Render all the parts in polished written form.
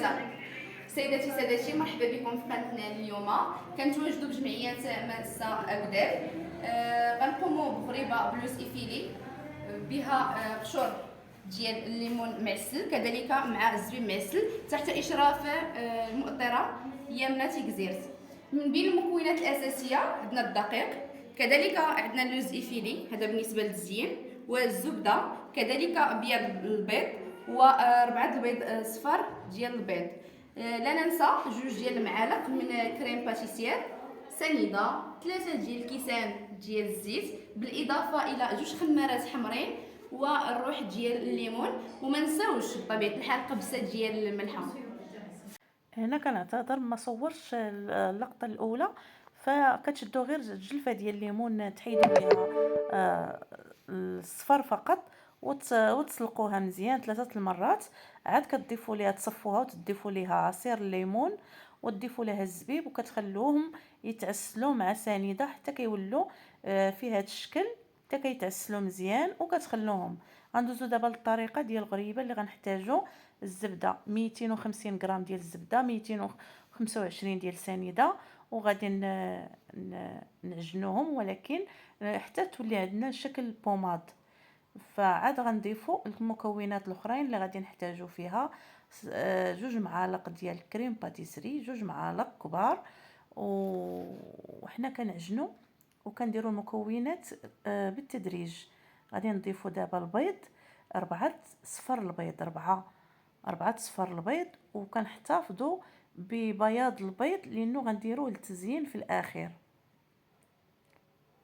ممتازه. سيداتي سادتي، مرحبا بكم في قناتنا اليوم. كنتواجدوا بجمعيه ماسه اكدار. غنقوموا بغريبه بلوز ايفيلي بها قشور ديال الليمون معسل، كذلك مع الزبيب معسل تحت اشراف المؤطره يمنى تيكزيرت. من بين المكونات الاساسيه عندنا الدقيق، كذلك عندنا اللوز ايفيلي هذا بالنسبه للتزيين، والزبده، كذلك ابيض البيض وربعه البيض صفار ديال البيض. لا ننسى جوج ديال المعالق من كريم باتيسير سنيده، 3 ديال الكيسان ديال الزيت، بالاضافه الى جوج خمارات حمرين والروح ديال الليمون، وما نساوش بطبيعه الحال قبصه ديال الملحه. هنا كنعتذر ما صورش اللقطه الاولى، فكتشدوا غير جلفه ديال الليمون تحيدوا بها الصفر فقط، وتسلقوها مزيان 3 المرات. عاد كتضيفوا ليها تصفوها وتضيفوا ليها عصير الليمون وتضيفوا لها الزبيب، وكتخلوهم يتعسلوا مع سنيده حتى كيولوا في هذا الشكل، حتى كيتعسلوا مزيان وكتخلوهم. غندوزو دابا للطريقه ديال الغريبه اللي غنحتاجو. الزبده 250 غرام ديال الزبده، 225 ديال سنيده، وغادي نعجنوهم ولكن حتى تولي عندنا شكل بوماد. فعاد غنضيفوا المكونات الاخرين اللي غادي نحتاجو فيها. جوج معالق ديال كريم باتيسري، جوج معالق كبار، وحنا كنعجنوا وكنديروا المكونات بالتدريج. غادي نضيفوا دابا البيض، 4 صفر البيض، 4 صفر البيض، وكنحتفظوا ببياض البيض لانه غنديروه للتزيين في الاخير.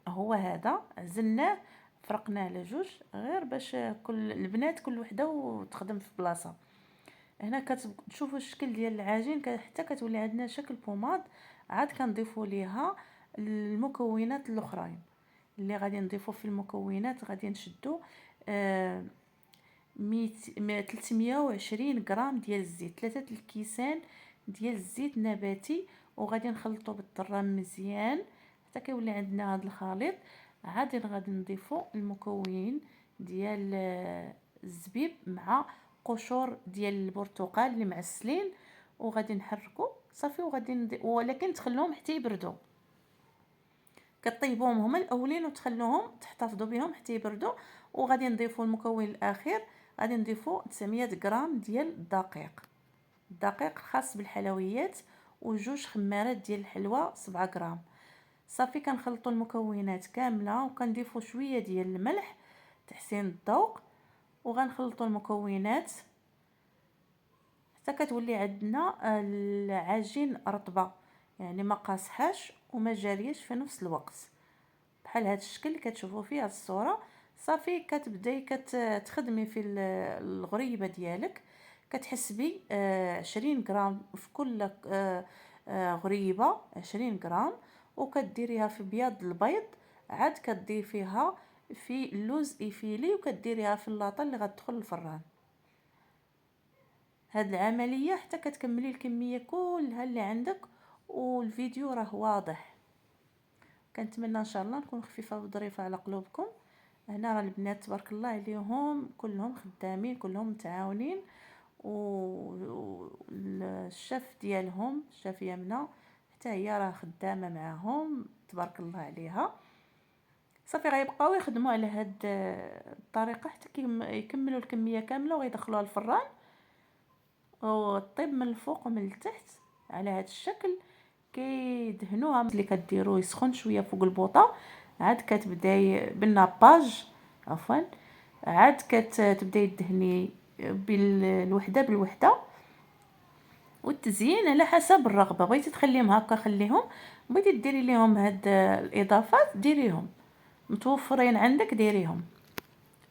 هو هذا عزلناه، فرقناه على جوج غير باش كل البنات كل وحده وتخدم في بلاصه. هنا كتشوفوا الشكل ديال العجين حتى كتولي عندنا شكل بوماد. عاد كنضيفوا ليها المكونات الاخرين اللي غادي نضيفوا في المكونات. غادي نشدوا 320 غرام ديال الزيت، 3 الكيسان ديال الزيت نباتي، وغادي نخلطوا بالطرام مزيان حتى كيولي عندنا هذا الخليط. عاد غادي نضيفوا المكون ديال الزبيب مع قشور ديال البرتقال اللي معسلين، وغادي نحركوا صافي. وغادي ولكن تخلوهم حتى يبردوا، كطيبوهم هما الاولين وتخلوهم تحتفظوا بهم حتى يبردوا. وغادي نضيفوا المكون الاخير، غادي نضيفوا 900 غرام ديال الدقيق خاص بالحلويات، وجوج خمارات ديال الحلوى 7 غرام. صافي كنخلطوا المكونات كامله وكنضيفوا شويه ديال الملح تحسين الذوق، وغنخلطوا المكونات حتى كتولي عندنا العجين رطبه، يعني ما قاصحاش وما جارياش في نفس الوقت، بحال هذا الشكل اللي كتشوفوا فيه هذه الصوره. صافي كتبداي كتخدمي في الغريبه ديالك، كتحسبي 20 غرام في كل غريبه، 20 غرام، وكديريها في بياض البيض. عاد كتضيفيها في اللوز ايفيلي وكديريها في اللاطه اللي غتدخل الفران. هاد العمليه حتى كتكملي الكميه كلها اللي عندك، والفيديو راه واضح. كنتمنى ان شاء الله نكون خفيفه وظريفه على قلوبكم. هنا راه البنات تبارك الله عليهم كلهم خدامين، كلهم متعاونين، والشيف ديالهم الشيف يمنى حتى هي راه خدامه معاهم تبارك الله عليها. صافي غيبقاو يخدموا على هاد الطريقه حتى يكملوا الكميه كامله ويدخلوها الفران، وطيب من الفوق ومن التحت على هاد الشكل. كيدهنوها اللي كديروه يسخن شويه فوق البوطه. عاد كتبداي بالناباج، عفوا، عاد كتبداي تدهني بالوحده بالوحده. والتزيين على حسب الرغبه، بغيتي تخليهم هكا خليهم، بغيتي ديري ليهم هاد الاضافات ديريهم، متوفرين عندك ديريهم،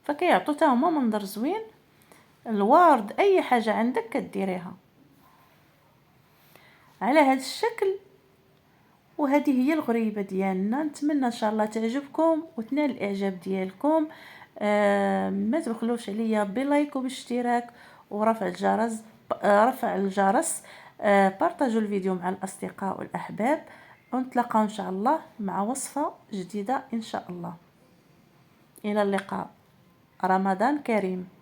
فكيعطوا حتى هما منظر زوين. الورد اي حاجه عندك كديريها على هذا الشكل. وهذه هي الغريبه ديالنا. نتمنى ان شاء الله تعجبكم وتنال الاعجاب ديالكم. ما تبخلوش عليا بلايك وباشتراك ورفع الجرس، بارطاجوا الفيديو مع الاصدقاء والاحباب، ونتلاقاو ان شاء الله مع وصفه جديده ان شاء الله. الى اللقاء، رمضان كريم.